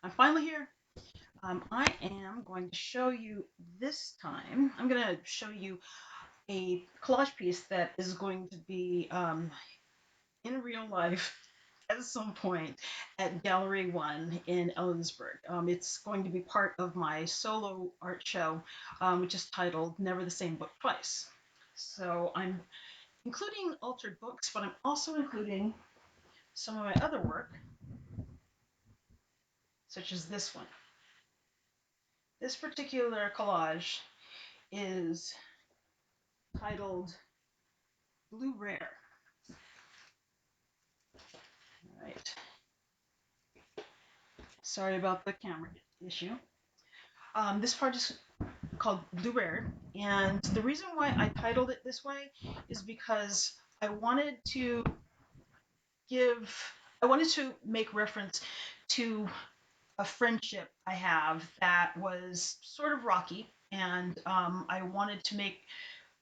I'm finally here. I am going to show you this time. I'm going to show you a collage piece that is going to be in real life at some point at Gallery One in Ellensburg. It's going to be part of my solo art show, which is titled Never the Same Book Twice. So I'm including altered books, but I'm also including some of my other work, such as this one. This particular collage is titled Blue Rare. All right. Sorry about the camera issue. This part is called Blue Rare, and the reason why I titled it this way is because give, I wanted to make reference to a friendship I have that was sort of rocky, and I wanted to make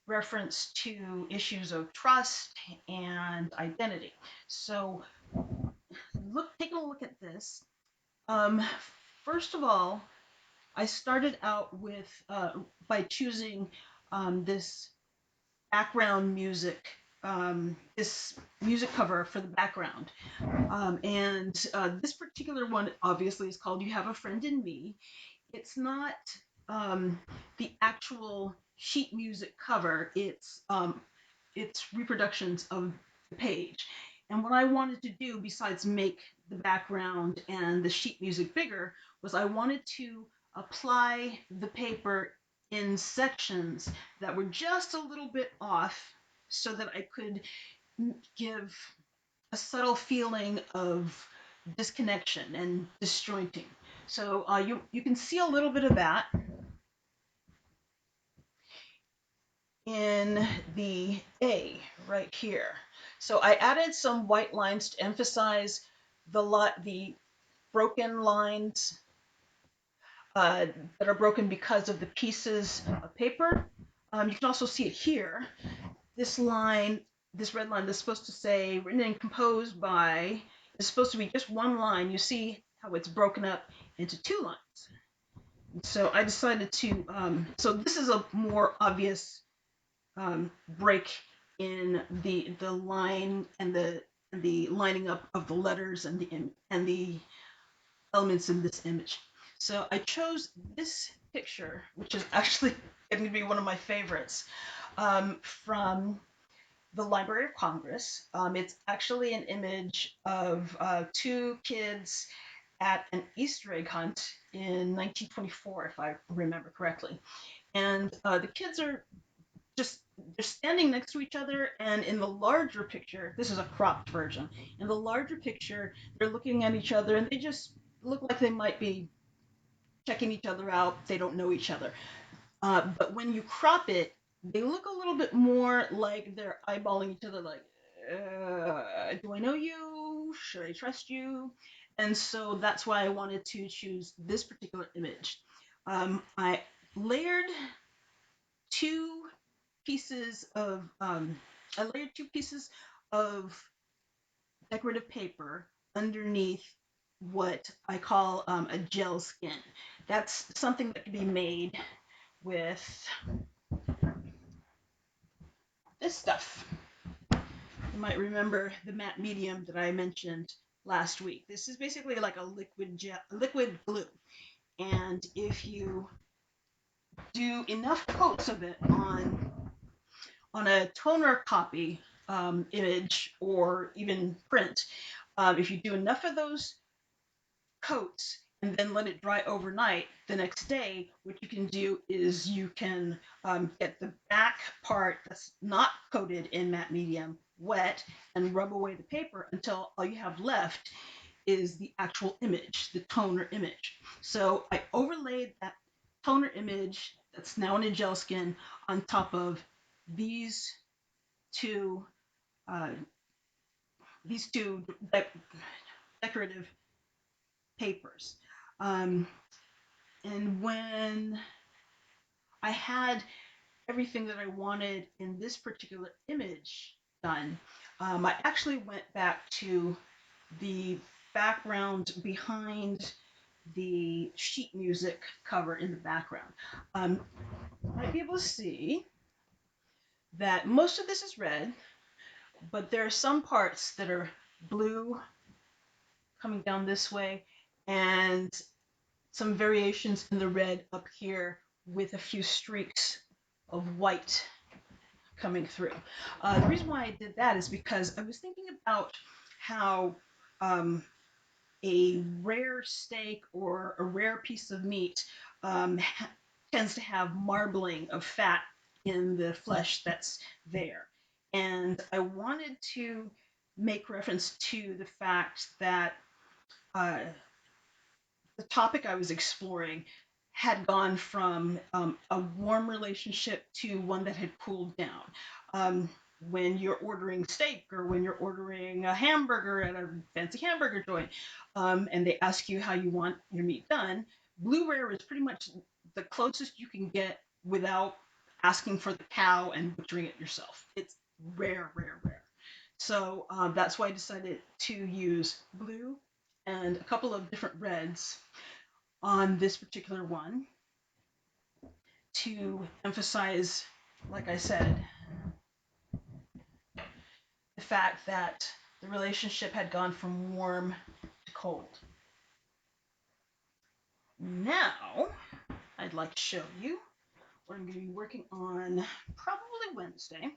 reference to issues of trust and identity. So, taking a look at this. Um, First of all, I started out with by choosing this background music, this music cover for the background, and this particular one obviously is called "You Have a Friend in Me." It's not um, the actual sheet music cover. It's reproductions of the page. And what I wanted to do, besides make the background and the sheet music bigger, was I wanted to apply the paper in sections that were just a little bit off so that I could give a subtle feeling of disconnection and disjointing. So you can see a little bit of that in the A right here. So I added some white lines to emphasize the broken lines uh, that are broken because of the pieces of paper. You can also see it here. This line, this red line, that's supposed to say written and composed by, is supposed to be just one line. You see how it's broken up into two lines. So I decided to, so this is a more obvious break in the line and the lining up of the letters and the elements in this image. So I chose this picture, which is actually going to be one of my favorites, from the Library of Congress. It's actually an image of two kids at an Easter egg hunt in 1924, if I remember correctly. And the kids are just they're standing next to each other, and in the larger picture, this is a cropped version. In the larger picture, they're looking at each other, and they just look like they might be checking each other out. They don't know each other. But when you crop it, they look a little bit more like they're eyeballing each other, like, do I know you? Should I trust you? And so that's why I wanted to choose this particular image. I layered two pieces of I layered two pieces of decorative paper underneath what I call a gel skin. That's something that can be made with this stuff. You might remember the matte medium that I mentioned last week. This is basically like a liquid glue. And if you do enough coats of it on a toner copy image or even print, if you do enough of those coats and then let it dry overnight, the next day, what you can do is you can get the back part that's not coated in matte medium wet and rub away the paper until all you have left is the actual image, the toner image. So I overlaid that toner image that's now in a gel skin on top of these two uh, these two decorative papers. Um, and when I had everything that I wanted in this particular image done, I actually went back to the background behind the sheet music cover in the background. Um, you might be able to see that most of this is red, but there are some parts that are blue coming down this way, and some variations in the red up here with a few streaks of white coming through. The reason why I did that is because I was thinking about how um, a rare steak or a rare piece of meat tends to have marbling of fat in the flesh that's there. And I wanted to make reference to the fact that uh, the topic I was exploring had gone from a warm relationship to one that had cooled down. Um, when you're ordering steak or when you're ordering a hamburger at a fancy hamburger joint, and they ask you how you want your meat done, blue rare is pretty much the closest you can get without asking for the cow and butchering it yourself. It's rare, rare, rare. So that's why I decided to use blue and a couple of different reds on this particular one to emphasize, like I said, the fact that the relationship had gone from warm to cold. Now, I'd like to show you what I'm going to be working on probably Wednesday.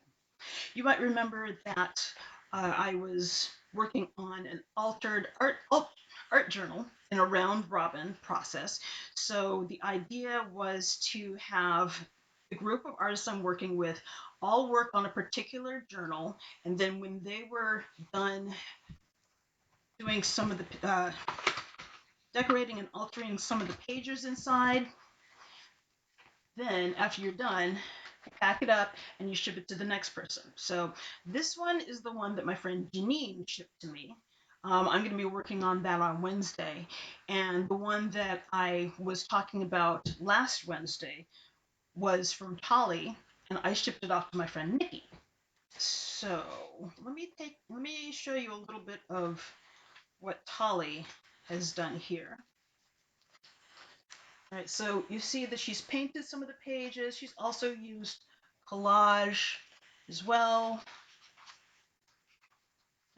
You might remember that I was working on an altered art journal in a round robin process. So the idea was to have the group of artists I'm working with all work on a particular journal, and then when they were done doing some of the decorating and altering some of the pages inside, then after you're done, pack it up and you ship it to the next person. So this one is the one that my friend Janine shipped to me. I'm going to be working on that on Wednesday. And the one that I was talking about last Wednesday was from Tolly, and I shipped it off to my friend Nikki. So let me show you a little bit of what Tolly has done here. All right, so you see that she's painted some of the pages. She's also used collage as well.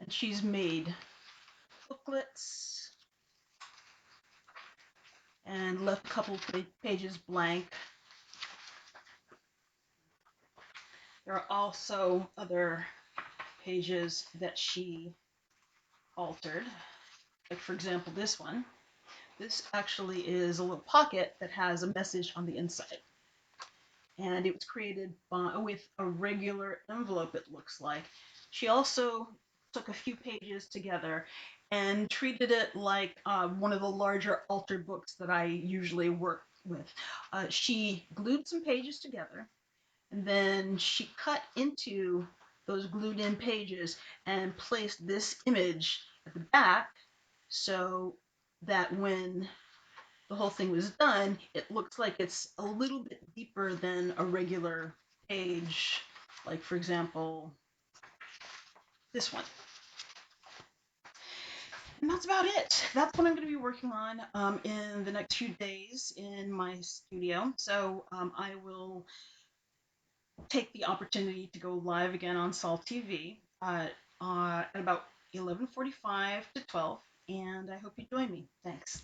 And she's made booklets and left a couple pages blank. There are also other pages that she altered. Like, for example, this one. This actually is a little pocket that has a message on the inside. And it was created with a regular envelope, it looks like. She also took a few pages together and treated it like one of the larger altered books that I usually work with. She glued some pages together, and then she cut into those glued in pages and placed this image at the back so that when the whole thing was done, it looks like it's a little bit deeper than a regular page, like, for example, this one. And that's about it. That's what I'm going to be working on in the next few days in my studio. So I will take the opportunity to go live again on Sol TV at about 11:45 to 12, and I hope you join me. Thanks.